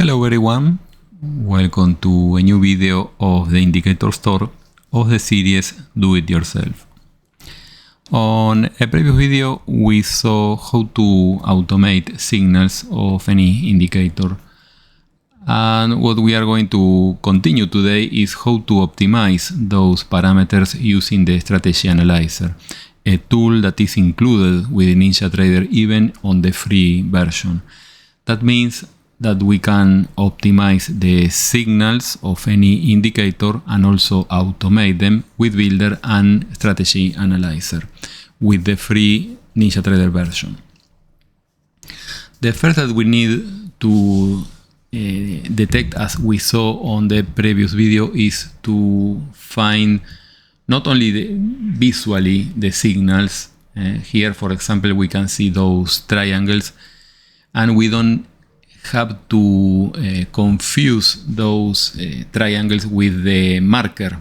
Hello everyone, welcome to a new video of the indicator store of the series Do It Yourself. On a previous video we saw how to automate signals of any indicator, and what we are going to continue today is how to optimize those parameters using the strategy analyzer, a tool that is included with NinjaTrader even on the free version. That means that we can optimize the signals of any indicator and also automate them with Builder and Strategy Analyzer with the free NinjaTrader version. The first that we need to detect, as we saw on the previous video, is to find not only visually the signals. Here, for example, we can see those triangles, and we don't have to confuse those triangles with the marker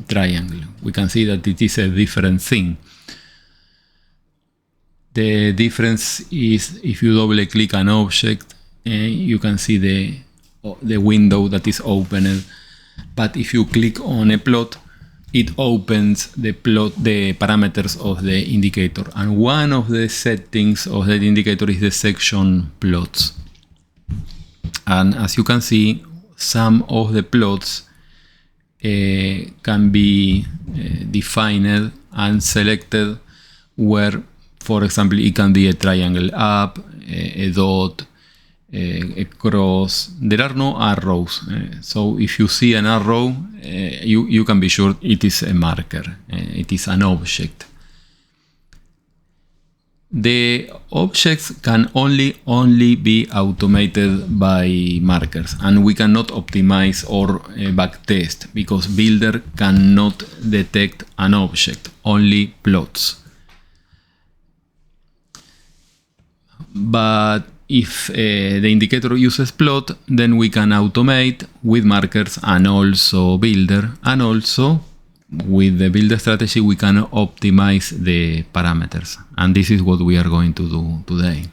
triangle. We can see that it is a different thing. The difference is if you double click an object, you can see the window that is opened, but if you click on a plot, it opens the parameters of the indicator, and one of the settings of that indicator is the section plots. And as you can see, some of the plots can be defined and selected where, for example, it can be a triangle up, a dot, a cross. There are no arrows, so if you see an arrow, you can be sure it is a marker, it is an object. The objects can only be automated by markers, and we cannot optimize or backtest because Builder cannot detect an object, only plots. But if the indicator uses plot, then we can automate with markers and also Builder, and also with the Builder strategy we can optimize the parameters, and this is what we are going to do today.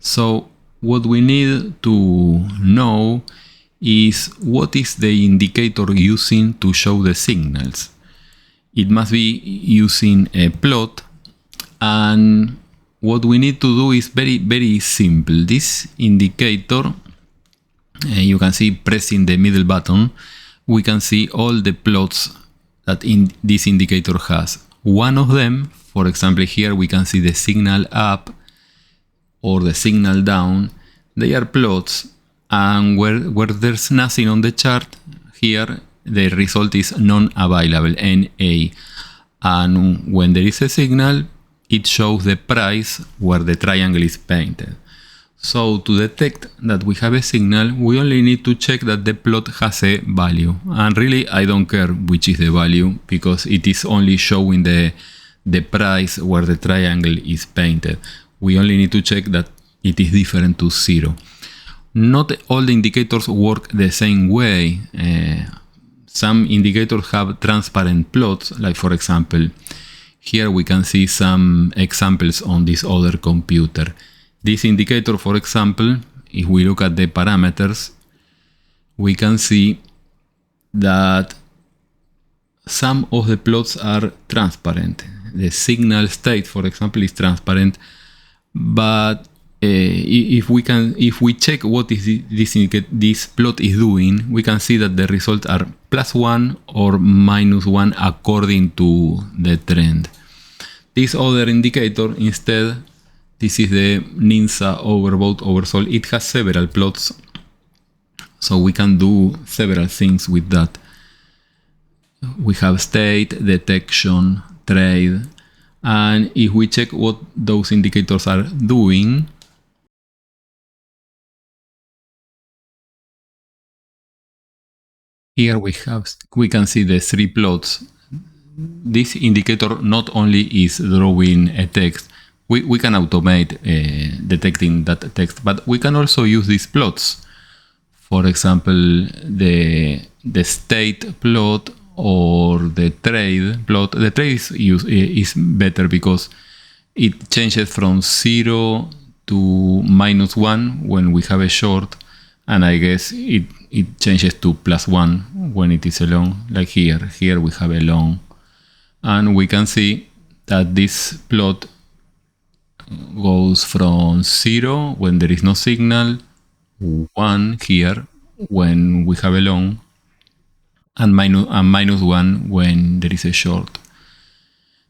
So what we need to know is what is the indicator using to show the signals. It must be using a plot, and what we need to do is very simple. This indicator, you can see pressing the middle button, we can see all the plots that this indicator has. One of them, for example, here we can see the signal up or the signal down. They are plots, and where there's nothing on the chart, here the result is non-available, NA. And when there is a signal, it shows the price where the triangle is painted. So to detect that we have a signal, we only need to check that the plot has a value. And really, I don't care which is the value, because it is only showing the price where the triangle is painted. We only need to check that it is different to 0. Not all the indicators work the same way. Some indicators have transparent plots, like for example, here we can see some examples on this other computer. This indicator, for example, if we look at the parameters, we can see that some of the plots are transparent. The signal state, for example, is transparent, but if we check what is this plot is doing, we can see that the results are +1 or -1 according to the trend. This other indicator, instead, this is the Ninja overbought oversold. It has several plots, so we can do several things with that. We have state, detection, trade, and if we check what those indicators are doing, here we can see the 3 plots. This indicator not only is drawing a text, we can automate detecting that text, but we can also use these plots. For example, the state plot or the trade plot. The trade is better because it changes from 0 to -1 when we have a short, and I guess it changes to +1 when it is a long, like here. Here we have a long, and we can see that this plot goes from 0 when there is no signal, 1 here when we have a long, and -1 when there is a short.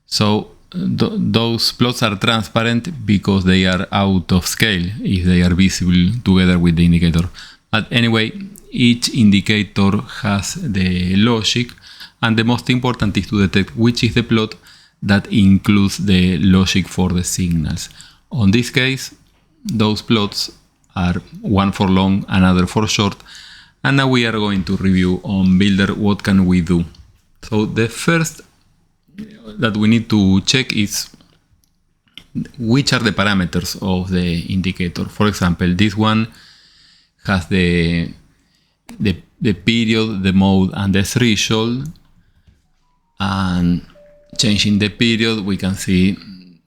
So those plots are transparent because they are out of scale if they are visible together with the indicator. But anyway, each indicator has the logic, and the most important is to detect which is the plot that includes the logic for the signals. On this case, those plots are one for long, another for short. And now we are going to review on Builder what can we do. So the first that we need to check is which are the parameters of the indicator. For example, this one has the period, the mode, and the threshold. And changing the period, we can see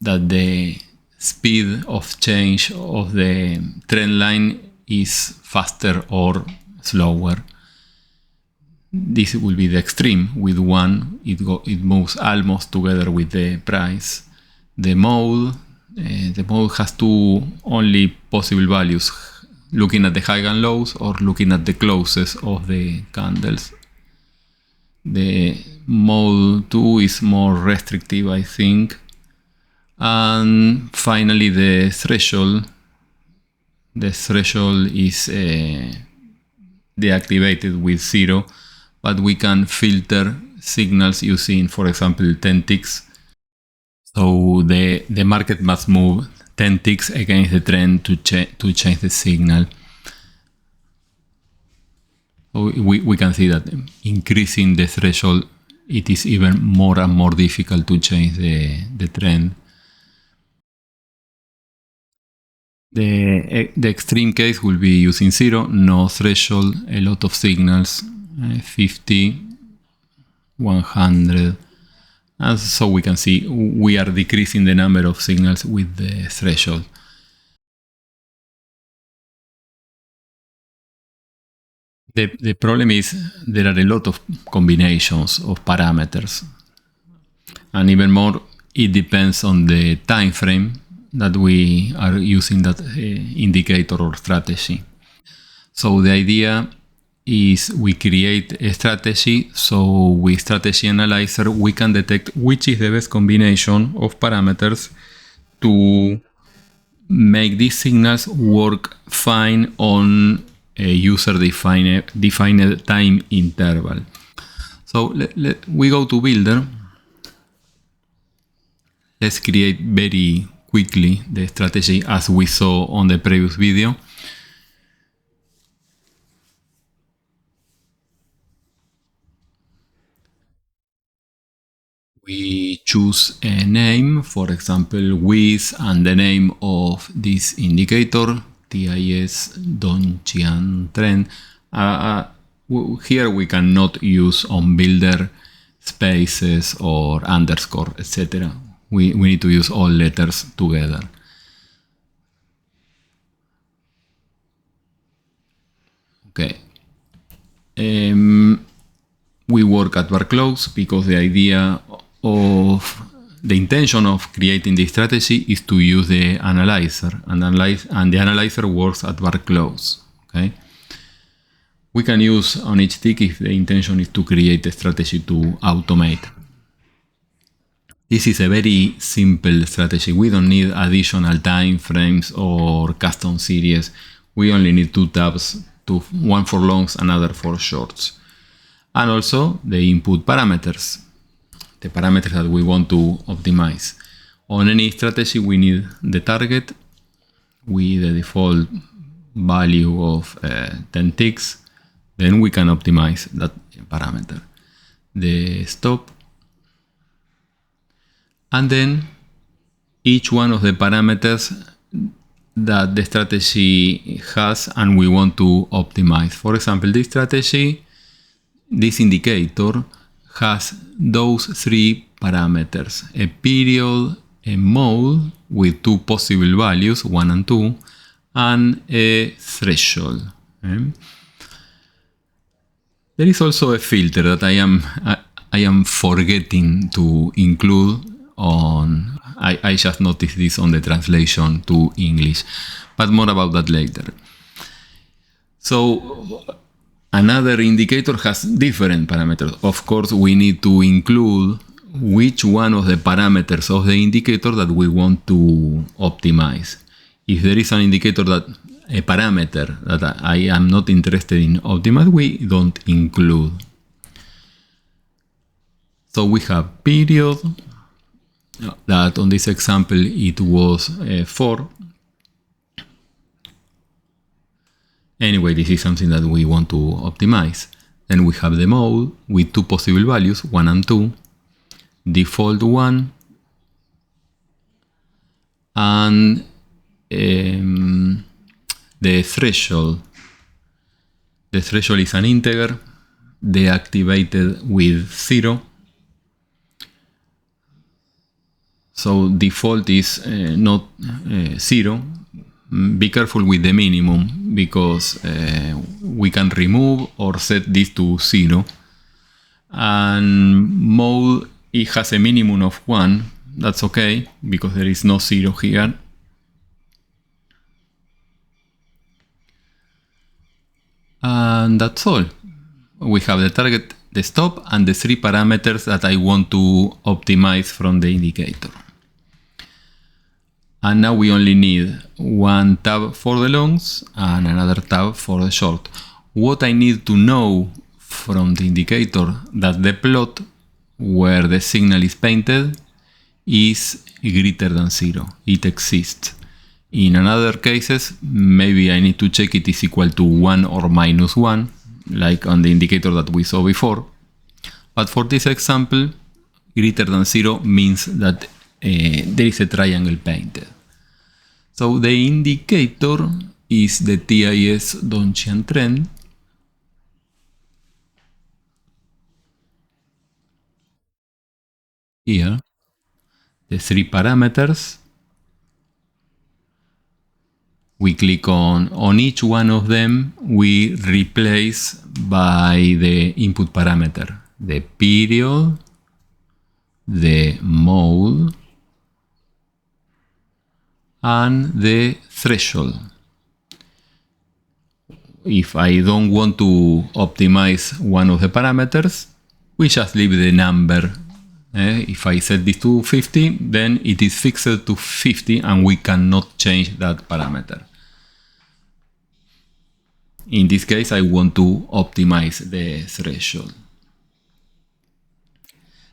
that the speed of change of the trend line is faster or slower. This will be the extreme. With 1, it moves almost together with the price. The mode has two only possible values, looking at the high and lows or looking at the closes of the candles. The mode 2 is more restrictive, I think. And finally, the threshold. The threshold is deactivated with 0, but we can filter signals using, for example, 10 ticks. So the market must move 10 ticks against the trend to change the signal. So we can see that increasing the threshold, it is even more and more difficult to change the trend. The extreme case will be using 0, no threshold, a lot of signals, 50, 100. And so we can see we are decreasing the number of signals with the threshold. The problem is there are a lot of combinations of parameters. And even more, it depends on the time frame that we are using that indicator or strategy. So the idea is we create a strategy, so with Strategy Analyzer we can detect which is the best combination of parameters to make these signals work fine on a user-defined time interval. So we go to Builder. Let's create very quickly the strategy as we saw on the previous video. We choose a name, for example, width and the name of this indicator, TIS Donchian trend. Here we cannot use on Builder spaces or underscore, etc. We need to use all letters together. Okay. We work at bar close because the idea of the intention of creating this strategy is to use the analyzer, and the analyzer works at bar close. Okay. We can use on each tick if the intention is to create a strategy to automate. This is a very simple strategy. We don't need additional time frames or custom series. We only need 2 tabs, one for longs, another for shorts. And also the input parameters, the parameters that we want to optimize. On any strategy we need the target with the default value of 10 ticks. Then we can optimize that parameter. The stop. And then each one of the parameters that the strategy has and we want to optimize. For example, this strategy, this indicator has those 3 parameters: a period, a mode, with two possible values, 1 and 2, and a threshold. There is also a filter that I am forgetting to include on. I just noticed this on the translation to English, but more about that later. So another indicator has different parameters. Of course, we need to include which one of the parameters of the indicator that we want to optimize. If there is an indicator a parameter that I am not interested in optimize, we don't include. So we have period, that on this example it was 4. Anyway, this is something that we want to optimize. Then we have the mode with two possible values, 1 and 2, default 1, and the threshold. The threshold is an integer deactivated with 0. So default is not 0. Be careful with the minimum because we can remove or set this to 0. And mode, it has a minimum of 1. That's okay because there is no 0 here. And that's all. We have the target, the stop, and the 3 parameters that I want to optimize from the indicator. And now we only need one tab for the longs and another tab for the short. What I need to know from the indicator that the plot where the signal is painted is greater than 0. It exists. In other cases, maybe I need to check it is equal to 1 or minus 1, like on the indicator that we saw before. But for this example, greater than 0 means that there is a triangle painted. So the indicator is the TIS Donchian trend. Here, the 3 parameters. We click on each one of them, we replace by the input parameter, the period, the mode, and the threshold. If I don't want to optimize one of the parameters, we just leave the number. If I set this to 50, then it is fixed to 50 and we cannot change that parameter. In this case, I want to optimize the threshold.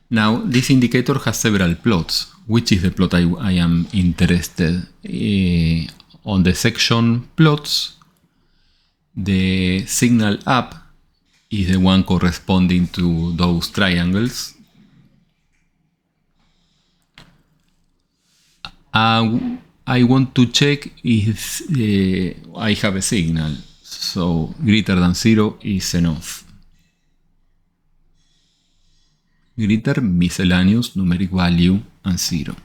Now, this indicator has several plots. Which is the plot I am interested in? On the section plots, the signal up is the one corresponding to those triangles. I want to check if I have a signal. So greater than 0 is enough. Greater, miscellaneous, numeric value, and 0.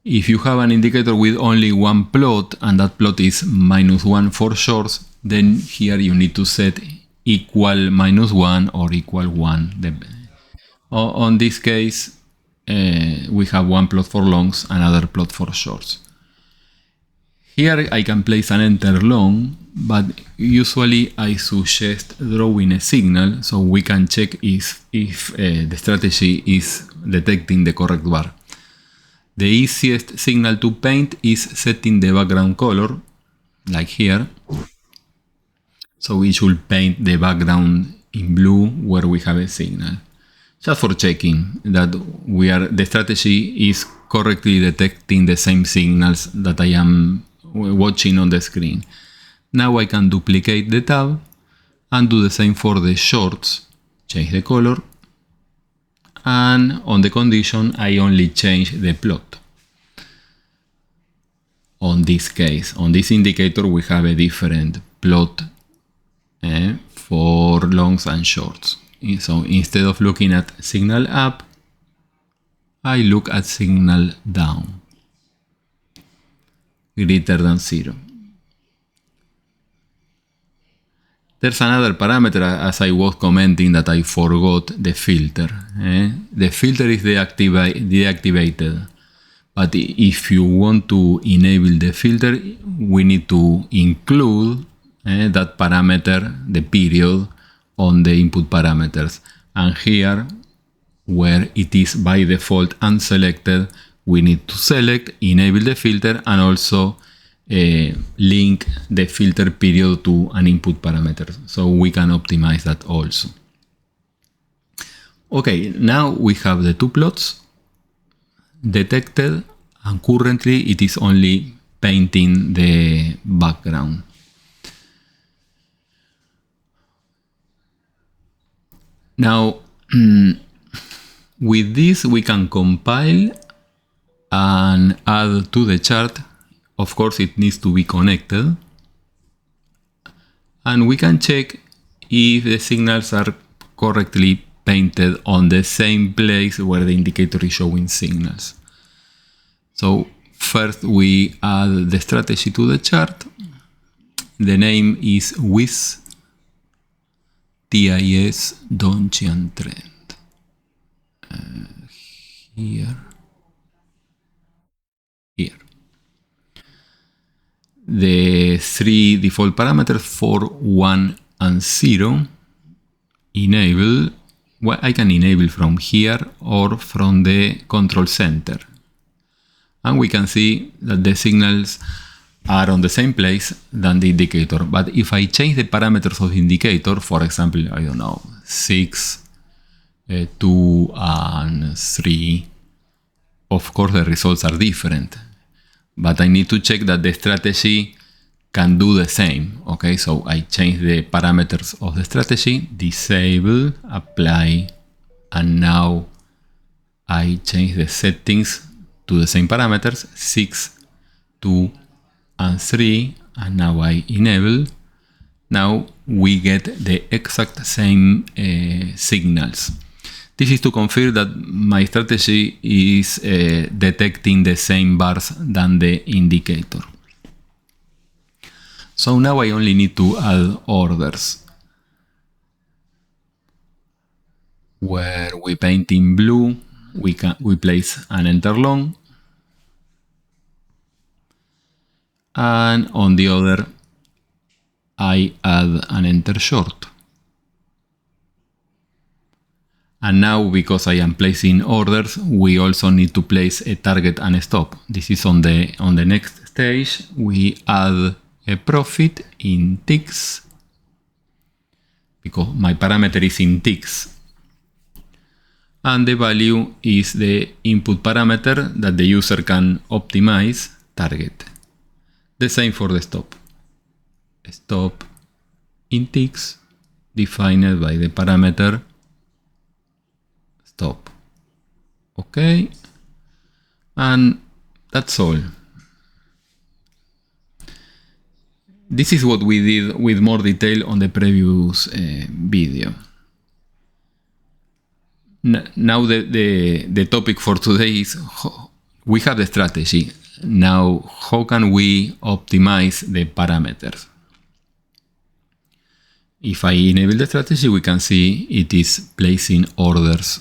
If you have an indicator with only one plot and that plot is -1 for shorts, then here you need to set equal -1 or equal 1. On this case, we have one plot for longs, another plot for shorts. Here I can place an enter long, but usually I suggest drawing a signal so we can check if the strategy is detecting the correct bar. The easiest signal to paint is setting the background color, like here. So we should paint the background in blue where we have a signal. Just for checking that the strategy is correctly detecting the same signals that I am watching on the screen. Now I can duplicate the tab and do the same for the shorts. Change the color, and on the condition I only change the plot. On this case, on this indicator, we have a different plot for longs and shorts. So instead of looking at signal up, I look at signal down, greater than 0. There's another parameter, as I was commenting, that I forgot, the filter. The filter is deactivated. But if you want to enable the filter, we need to include that parameter, the period, on the input parameters. And here, where it is by default unselected, we need to select, enable the filter, and also link the filter period to an input parameter. So we can optimize that also. Okay, now we have the two plots detected, and currently it is only painting the background. Now, with this we can compile and add to the chart. Of course, it needs to be connected. And we can check if the signals are correctly painted on the same place where the indicator is showing signals. So first we add the strategy to the chart. The name is WIS, TIS Donchian Trend. Here. The three default parameters 4, 1, and 0 enable. Well, I can enable from here or from the control center. And we can see that the signals are on the same place than the indicator. But if I change the parameters of the indicator, for example, I don't know, 6, 2, and 3, of course the results are different. But I need to check that the strategy can do the same. Okay, so I change the parameters of the strategy, disable, apply, and now I change the settings to the same parameters, 6, 2, and 3, and now I enable. Now we get the exact same signals. This is to confirm that my strategy is detecting the same bars than the indicator. So now I only need to add orders, where we paint in blue, we place an enter long, and on the other I add an enter short. And now, because I am placing orders, we also need to place a target and a stop. This is on the next stage. We add a profit in ticks, because my parameter is in ticks. And the value is the input parameter that the user can optimize, target. The same for the stop. Stop in ticks, defined by the parameter stop. Okay, and that's all. This is what we did with more detail on the previous video. Now the topic for today is, we have the strategy. Now, how can we optimize the parameters? If I enable the strategy, we can see it is placing orders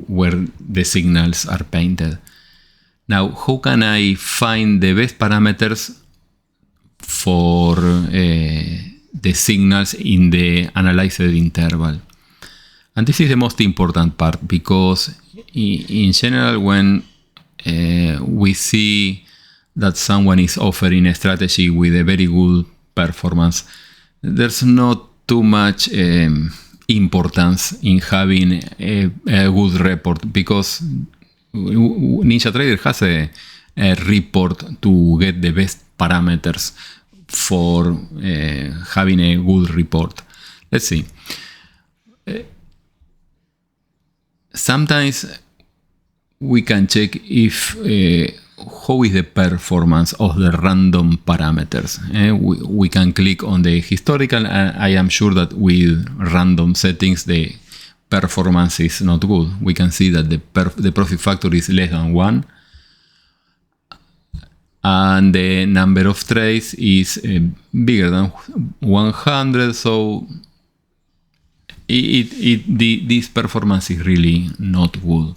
where the signals are painted. Now, how can I find the best parameters for the signals in the analyzed interval? And this is the most important part, because in general, when we see that someone is offering a strategy with a very good performance, there's not too much importance in having a good report, because NinjaTrader has a report to get the best parameters for having a good report. Let's see. Sometimes we can check if how is the performance of the random parameters. We can click on the historical, and I am sure that with random settings performance is not good. We can see that the profit factor is less than 1. And the number of trades is bigger than 100. So this performance is really not good.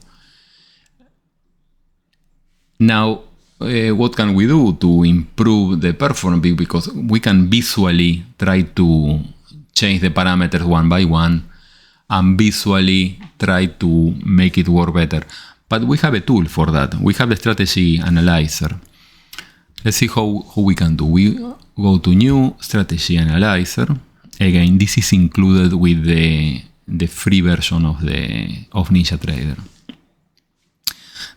Now, what can we do to improve the performance? Because we can visually try to change the parameters one by one and visually try to make it work better. But we have a tool for that. We have the strategy analyzer. Let's see how we can do. We go to new strategy analyzer. Again, this is included with the free version of NinjaTrader.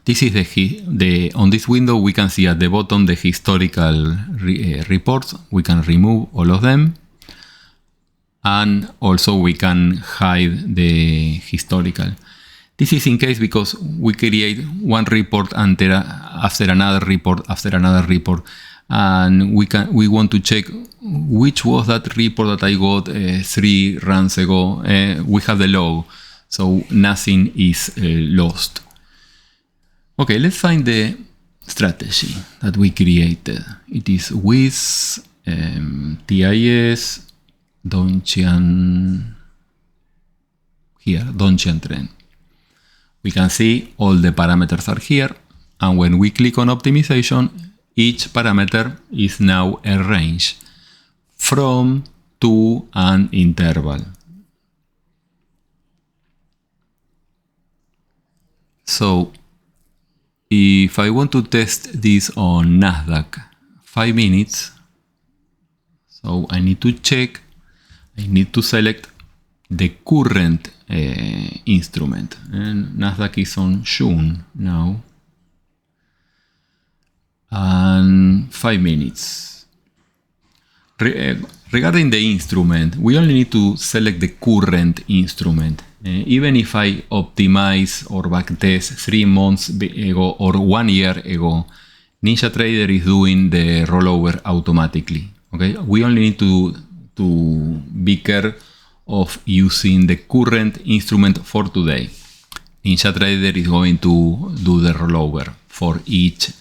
This is on this window we can see at the bottom the historical reports. We can remove all of them, and also we can hide the historical. This is in case because we create one report after another report after another report, and we want to check which was that report that I got 3 runs ago. We have the log, so nothing is lost. Okay, let's find the strategy that we created. It is with TIS Donchian here, Donchian trend. We can see all the parameters are here, and when we click on optimization, each parameter is now a range from to an interval. So if I want to test this on Nasdaq 5 minutes, so I need to check, I need to select the current instrument, and Nasdaq is on June now, and 5 minutes. Regarding the instrument, we only need to select the current instrument. Even if I optimize or backtest 3 months ago or 1 year ago, NinjaTrader is doing the rollover automatically. Okay, we only need to be careful of using the current instrument for today. NinjaTrader is going to do the rollover for each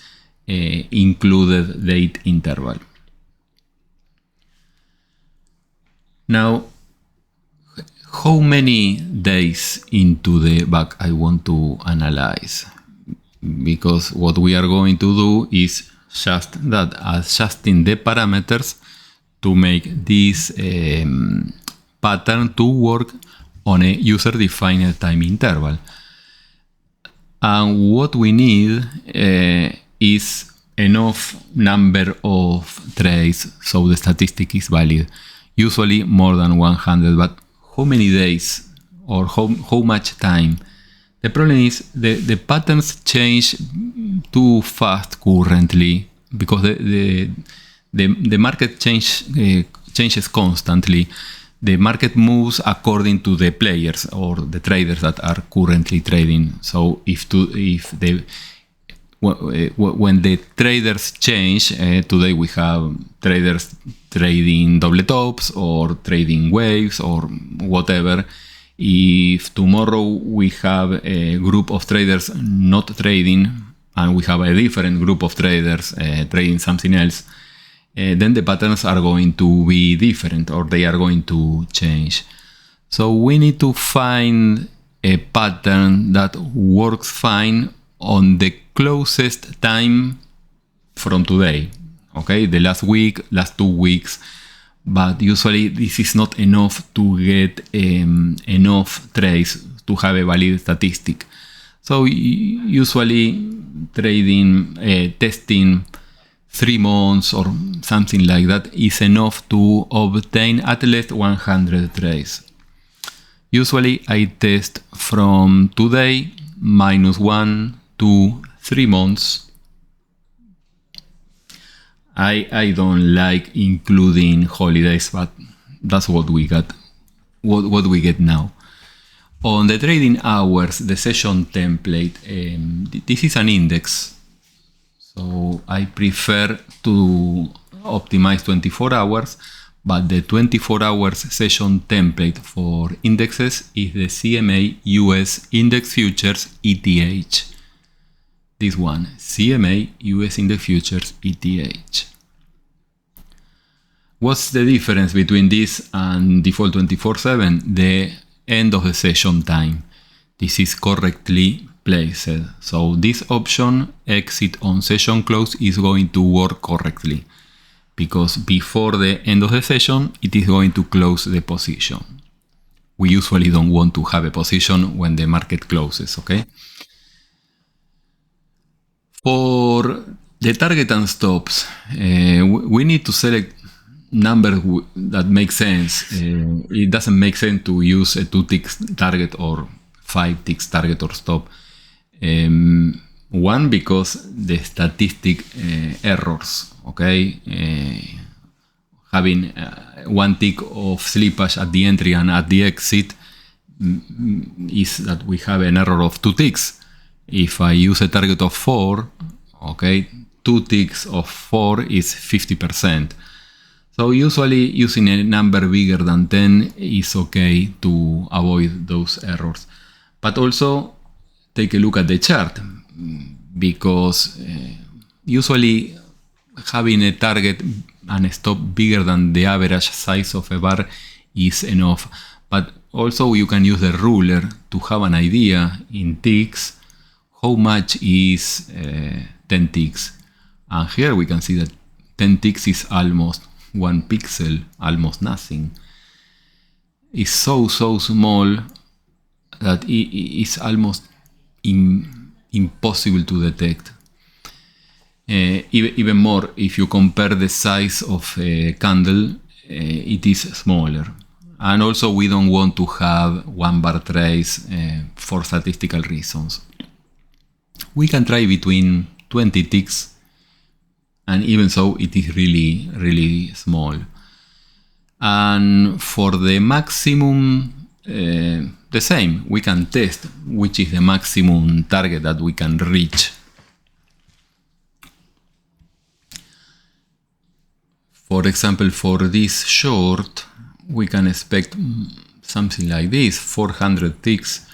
included date interval. Now, how many days into the back I want to analyze? Because what we are going to do is just that, adjusting the parameters to make this pattern to work on a user-defined time interval. And what we need is enough number of trades so the statistic is valid. Usually more than 100, but how many days or how much time? The problem is the patterns change too fast currently, because the market changes constantly. The market moves according to the players or the traders that are currently trading. So when the traders change, today we have traders trading double tops or trading waves or whatever. If tomorrow we have a group of traders not trading and we have a different group of traders trading something else, then the patterns are going to be different or they are going to change. So we need to find a pattern that works fine on the closest time from today. Okay, the last week, last 2 weeks, but usually this is not enough to get enough trades to have a valid statistic. So usually testing 3 months or something like that is enough to obtain at least 100 trades. Usually I test from today -1 to 3 months. I don't like including holidays, but that's what we got. What we get now. On the trading hours, the session template, this is an index. So I prefer to optimize 24 hours, but the 24 hours session template for indexes is the CMA US Index Futures ETH. This one, CMA US Index Futures ETH. What's the difference between this and default 24/7? The end of the session time. This is correctly placed. So this option, exit on session close, is going to work correctly, because before the end of the session, it is going to close the position. We usually don't want to have a position when the market closes, okay? For the target and stops, we need to select numbers that make sense. It doesn't make sense to use a 2 ticks target or 5 ticks target or stop. One, because the statistic errors, okay? Having 1 tick of slippage at the entry and at the exit is that we have an error of 2 ticks. If I use a target of 4, okay, 2 ticks of 4 is 50%. So usually using a number bigger than 10 is okay to avoid those errors. But also take a look at the chart, because usually having a target and a stop bigger than the average size of a bar is enough. But also you can use the ruler to have an idea in ticks how much is 10 ticks. And here we can see that 10 ticks is almost 1 pixel, almost nothing. It's so small that it is almost impossible to detect. Even more, if you compare the size of a candle, it is smaller. And also we don't want to have 1 bar trace for statistical reasons. We can try between 20 ticks, and even so it is really small. And for the maximum, the same, we can test which is the maximum target that we can reach. For example, for this short, we can expect something like this, 400 ticks.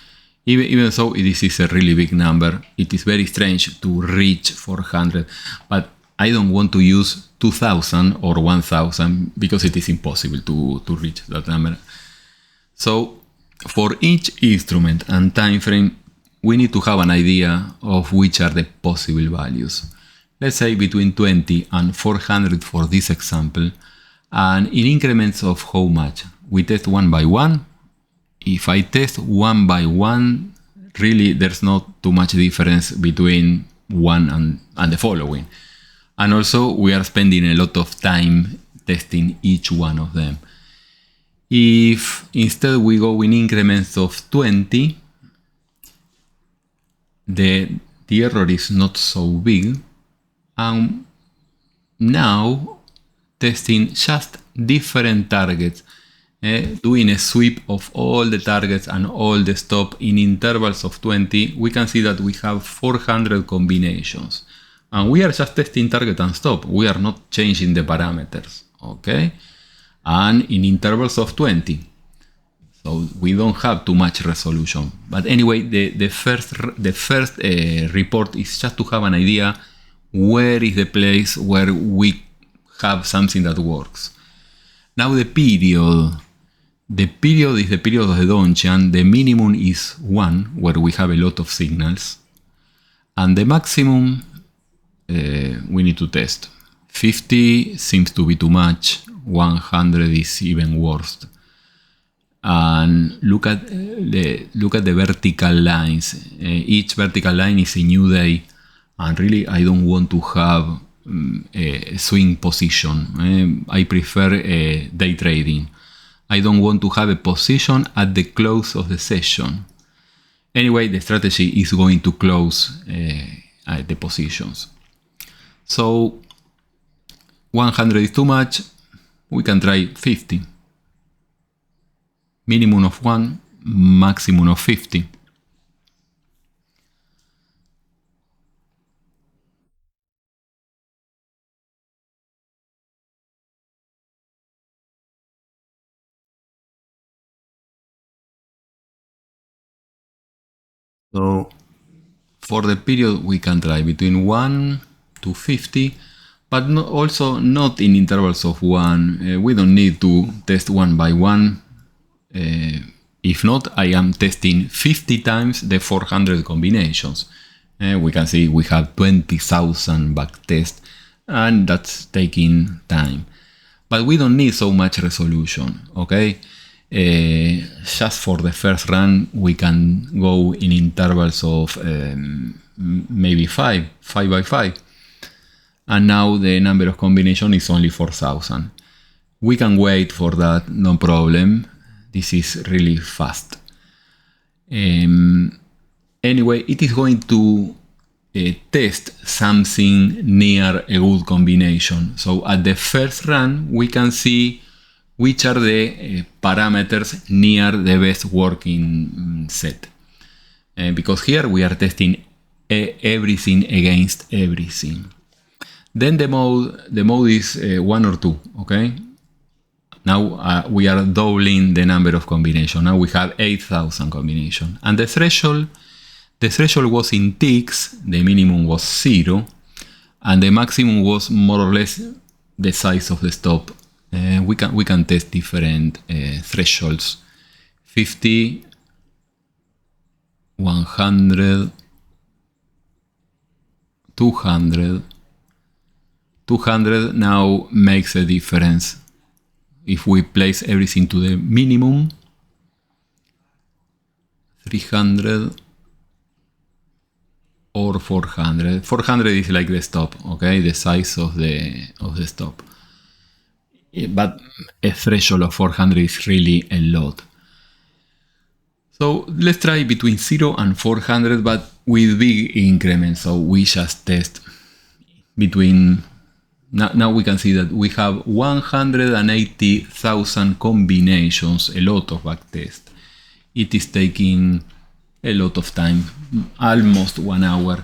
Even so, this is a really big number. It is very strange to reach 400, but I don't want to use 2000 or 1000 because it is impossible to reach that number. So for each instrument and time frame, we need to have an idea of which are the possible values. Let's say between 20 and 400 for this example, and in increments of how much? We test one by one. If I test one by one, really there's not too much difference between one and the following. And also we are spending a lot of time testing each one of them. If instead we go in increments of 20, the error is not so big. And now testing just different targets, doing a sweep of all the targets and all the stop in intervals of 20, we can see that we have 400 combinations. And we are just testing target and stop. We are not changing the parameters, okay? And in intervals of 20. So we don't have too much resolution. But anyway, the first report is just to have an idea where is the place where we have something that works. Now the period. The period is the period of the Donchian. The minimum is 1, where we have a lot of signals. And the maximum we need to test. 50 seems to be too much. 100 is even worse. And look at the vertical lines. Each vertical line is a new day. And really, I don't want to have a swing position. I prefer day trading. I don't want to have a position at the close of the session. Anyway, the strategy is going to close the positions. So 100 is too much. We can try 50. Minimum of 1, maximum of 50. So for the period, we can try between 1 to 50, but also not in intervals of 1. We don't need to test one by one. If not, I am testing 50 times the 400 combinations. We can see we have 20,000 backtests, and that's taking time. But we don't need so much resolution, okay? Just for the first run, we can go in intervals of maybe 5 by 5. And now the number of combinations is only 4,000. We can wait for that, no problem. This is really fast. Anyway, it is going to test something near a good combination. So at the first run, we can see which are the parameters near the best working set. Because here we are testing everything against everything. Then the mode is 1 or 2, okay? Now we are doubling the number of combinations. Now we have 8,000 combinations. And the threshold was in ticks, the minimum was 0, and the maximum was more or less the size of the stop. We can test different thresholds: 50, 100, 200. 200 now makes a difference. If we place everything to the minimum, 300 or 400. 400 is like the stop, okay, the size of the stop. But a threshold of 400 is really a lot. So let's try between 0 and 400, but with big increments. So we just test between. Now we can see that we have 180,000 combinations, a lot of backtest. It is taking a lot of time, almost 1 hour.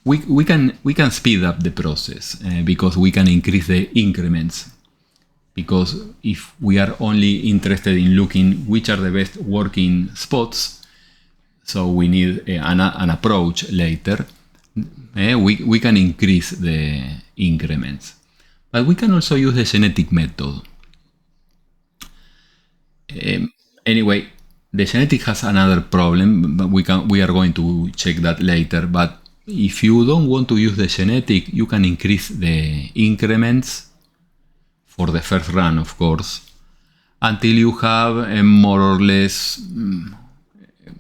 We can speed up the process because we can increase the increments. Because if we are only interested in looking which are the best working spots, so we need an approach later, we can increase the increments. But we can also use the genetic method. Anyway, the genetic has another problem, but we are going to check that later. But if you don't want to use the genetic, you can increase the increments for the first run, of course, until you have a more or less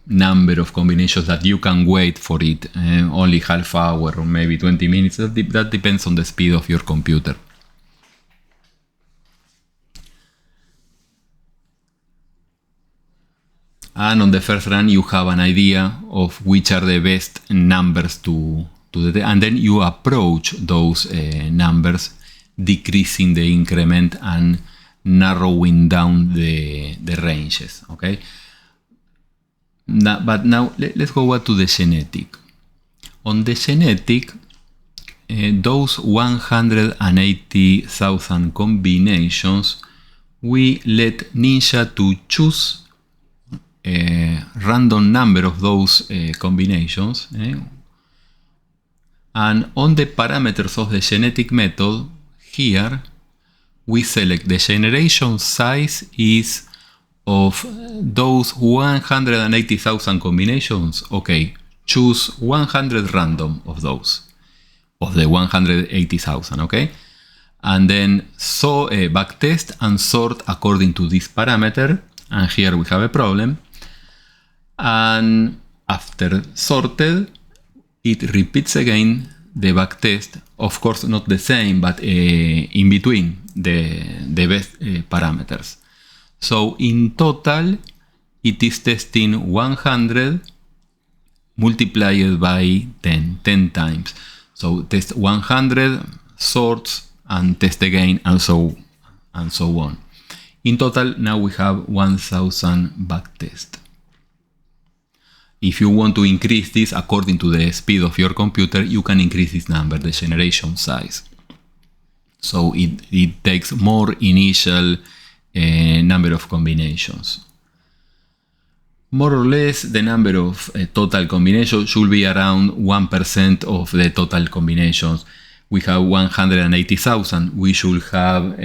number of combinations that you can wait for it, only half hour or maybe 20 minutes. That depends on the speed of your computer. And on the first run, you have an idea of which are the best numbers to and then you approach those numbers, decreasing the increment and narrowing down the ranges. Okay. But now let's go back to the genetic. On the genetic, those 180,000 combinations, we let Ninja to choose a random number of those combinations. And on the parameters of the genetic method, here we select the generation size is of those 180,000 combinations. Okay, choose 100 random of those, of the 180,000, okay? And then backtest and sort according to this parameter. And here we have a problem. And after sorted, it repeats again the backtest. Of course, not the same, but in between the best parameters. So in total, it is testing 100 multiplied by 10 times. So test 100, sorts, and test again, and so on. In total, now we have 1,000 backtests. If you want to increase this according to the speed of your computer, you can increase this number, the generation size. So it takes more initial number of combinations. more or less the number of total combinations should be around 1% of the total combinations. We have 180,000. We should have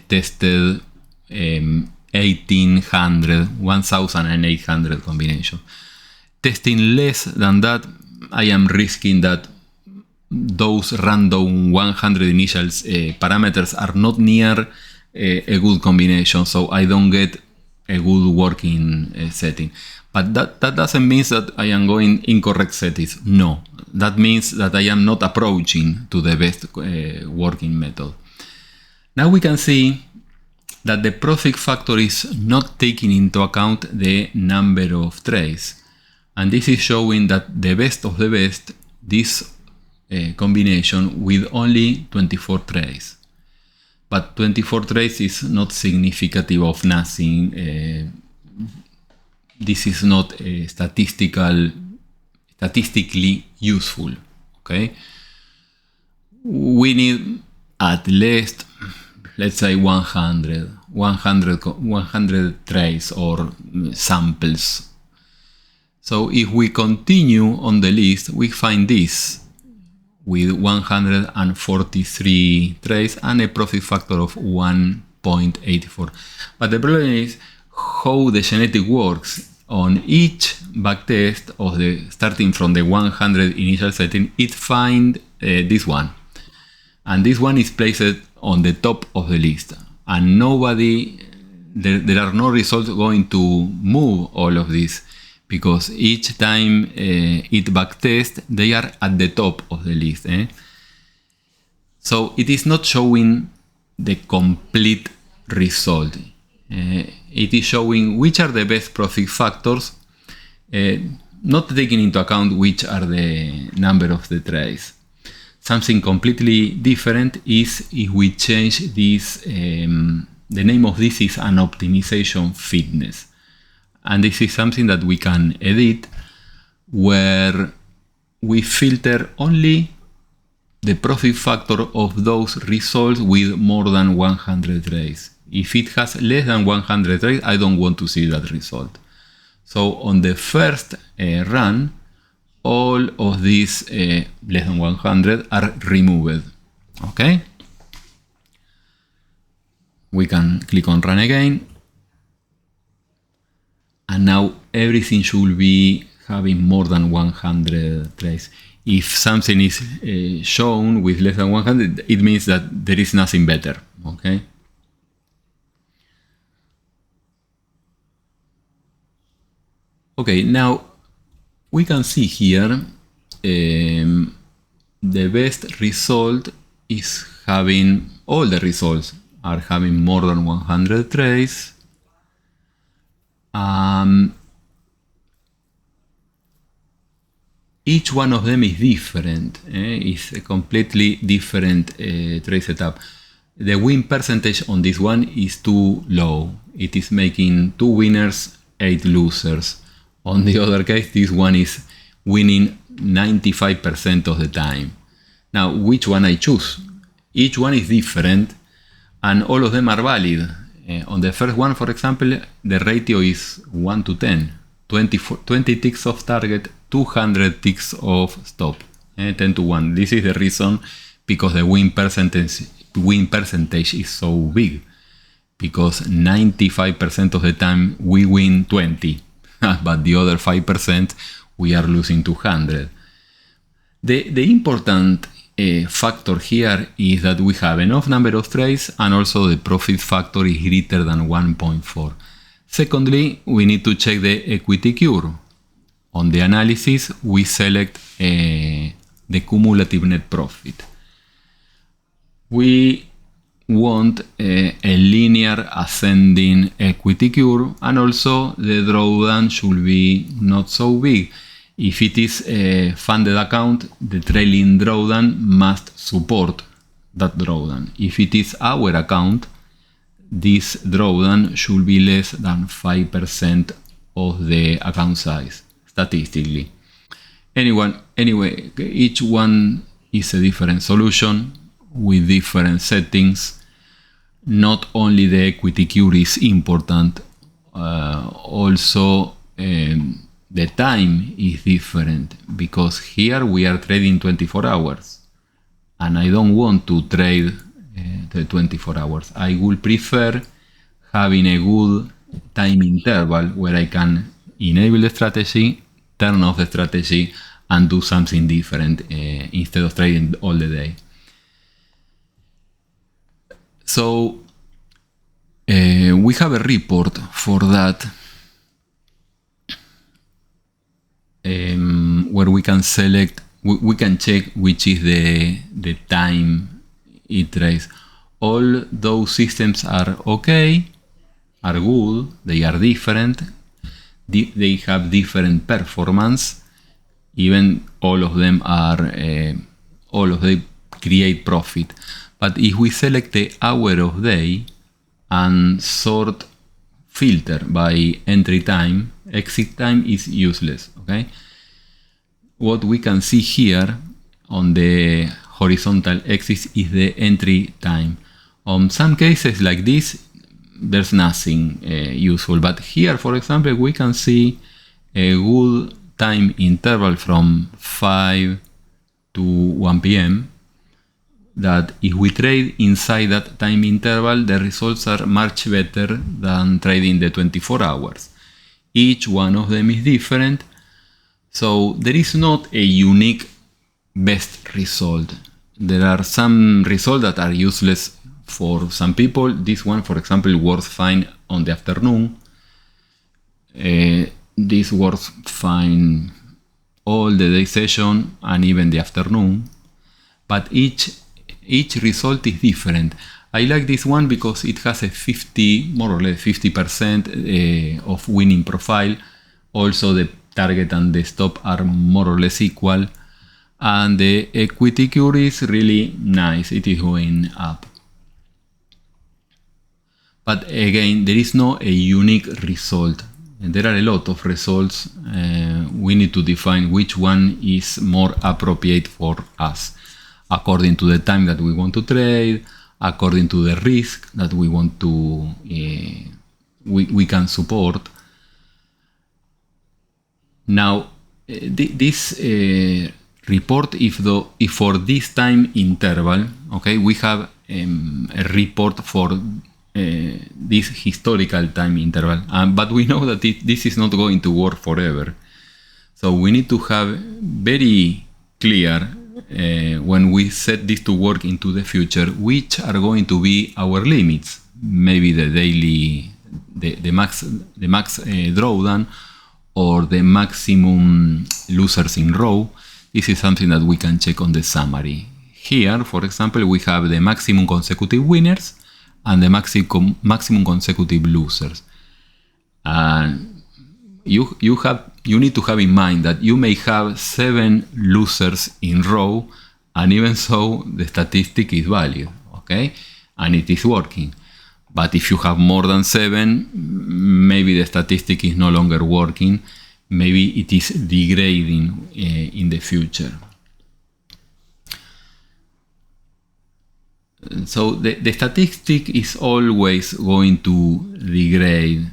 tested 1,800 combinations. Testing less than that, I am risking that those random 100 initial parameters are not near a good combination, so I don't get a good working setting. But that doesn't mean that I am going incorrect settings. No, that means that I am not approaching to the best working method. Now we can see that the profit factor is not taking into account the number of trades. And this is showing that the best of the best, this combination with only 24 trades. But 24 trades is not significant of nothing. This is not statistically useful. Okay, we need at least, let's say 100 trades or samples. So if we continue on the list, we find this with 143 trades and a profit factor of 1.84. But the problem is how the genetic works. On each backtest of the starting from the 100 initial setting, it finds this one, and this one is placed on the top of the list, and there are no results going to move all of this, because each time it backtest, they are at the top of the list. So it is not showing the complete result. It is showing which are the best profit factors, not taking into account which are the number of the trades. Something completely different is if we change this, the name of this is an optimization fitness. And this is something that we can edit, where we filter only the profit factor of those results with more than 100 trades. If it has less than 100 trades, I don't want to see that result. So on the first run, all of these less than 100 are removed. Okay? We can click on run again. And now everything should be having more than 100 trades. If something is shown with less than 100, it means that there is nothing better. Okay? Okay, now we can see here the best result is having, all the results are having more than 100 trades. Each one of them is different. It's a completely different trade setup. The win percentage on this one is too low. It is making 2 winners, 8 losers. On the other case, this one is winning 95% of the time. Now, which one I choose? Each one is different, and all of them are valid. On the first one, for example, the ratio is 1 to 10. 20 ticks of target, 200 ticks of stop. 10 to 1. This is the reason, because the win percentage is so big. Because 95% of the time we win 20. But the other 5% we are losing 200. The important factor here is that we have enough number of trades, and also the profit factor is greater than 1.4. Secondly, we need to check the equity cure. On the analysis, we select the cumulative net profit. We want a linear ascending equity curve, and also the drawdown should be not so big. If it is a funded account, the trailing drawdown must support that drawdown. If it is our account, this drawdown should be less than 5% of the account size, statistically. Anyway, each one is a different solution with different settings. Not only the equity cure is important, also the time is different, because here we are trading 24 hours and I don't want to trade the 24 hours. I would prefer having a good time interval where I can enable the strategy, turn off the strategy, and do something different instead of trading all the day. So we have a report for that, where we can select, we can check which is the time it trades. All those systems are okay, are good, they are different, they have different performance, even all of them are, all of them create profit. But if we select the hour of day and sort filter by entry time, exit time is useless, okay? What we can see here on the horizontal axis is the entry time. On some cases like this, there's nothing useful, but here, for example, we can see a good time interval from 5 to 1 p.m. that if we trade inside that time interval, the results are much better than trading the 24 hours. Each one of them is different, so there is not a unique best result. There are some results that are useless for some people. This one, for example, works fine on the afternoon. This works fine all the day session and even the afternoon. But each result is different. I like this one because it has a 50, more or less 50% of winning profile. Also the target and the stop are more or less equal. And the equity curve is really nice. It is going up. But again, there is no a unique result. And there are a lot of results. We need to define which one is more appropriate for us, according to the time that we want to trade, according to the risk that we want to, we can support. Now, this report, if for this time interval, okay, we have a report for this historical time interval, but we know that this is not going to work forever. So we need to have very clear, when we set this to work into the future, which are going to be our limits. Maybe the daily, the max drawdown, or the maximum losers in row. This is something that we can check on the summary. Here, for example, we have the maximum consecutive winners and the maximum consecutive losers. And you need to have in mind that you may have 7 losers in row, and even so the statistic is valid, okay, and it is working. But if you have more than 7, maybe the statistic is no longer working. Maybe it is degrading in the future. So the statistic is always going to degrade,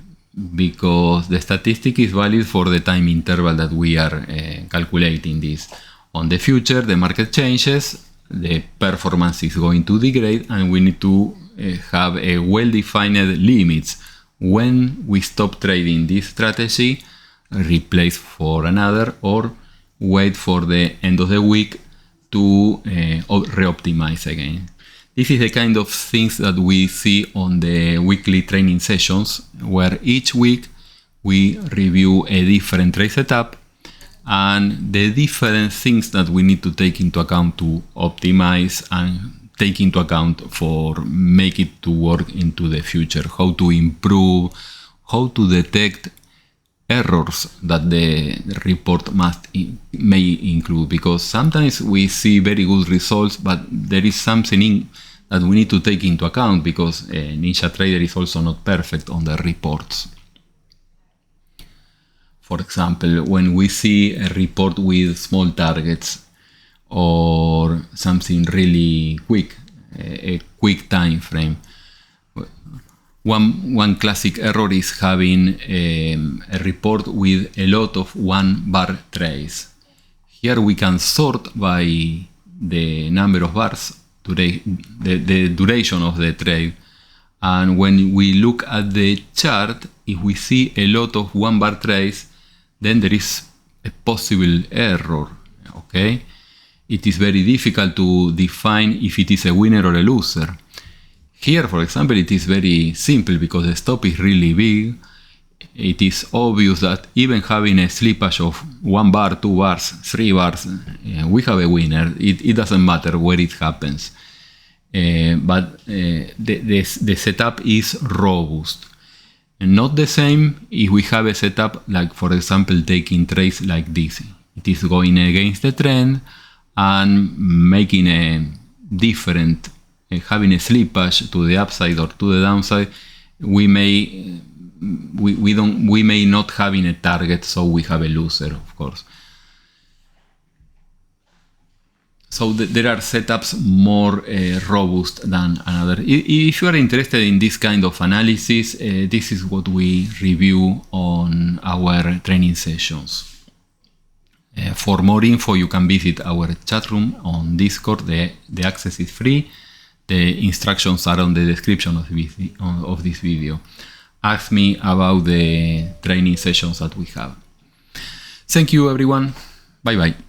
because the statistic is valid for the time interval that we are calculating this. On the future, the market changes, the performance is going to degrade, and we need to have a well-defined limits. When we stop trading this strategy, replace for another, or wait for the end of the week to re-optimize again. This is the kind of things that we see on the weekly training sessions, where each week we review a different trade setup and the different things that we need to take into account to optimize and take into account for make it to work into the future, how to improve, how to detect errors that the report may include, because sometimes we see very good results, but there is something that we need to take into account, because NinjaTrader is also not perfect on the reports. For example, when we see a report with small targets or something really quick, a quick time frame, One classic error is having a report with a lot of 1-bar trades. Here we can sort by the number of bars, the duration of the trade. And when we look at the chart, if we see a lot of 1-bar trades, then there is a possible error. Okay? It is very difficult to define if it is a winner or a loser. Here, for example, it is very simple because the stop is really big. It is obvious that even having a slippage of 1 bar, 2 bars, 3 bars, we have a winner. It doesn't matter where it happens. But the setup is robust. And not the same if we have a setup like, for example, taking trades like this. It is going against the trend and making a different, having a slippage to the upside or to the downside. We may not having a target, so we have a loser, of course. So there are setups more robust than another. If you are interested in this kind of analysis, this is what we review on our training sessions. For more info, you can visit our chat room on Discord. The access is free. The instructions are on the description of this video. Ask me about the training sessions that we have. Thank you, everyone. Bye-bye.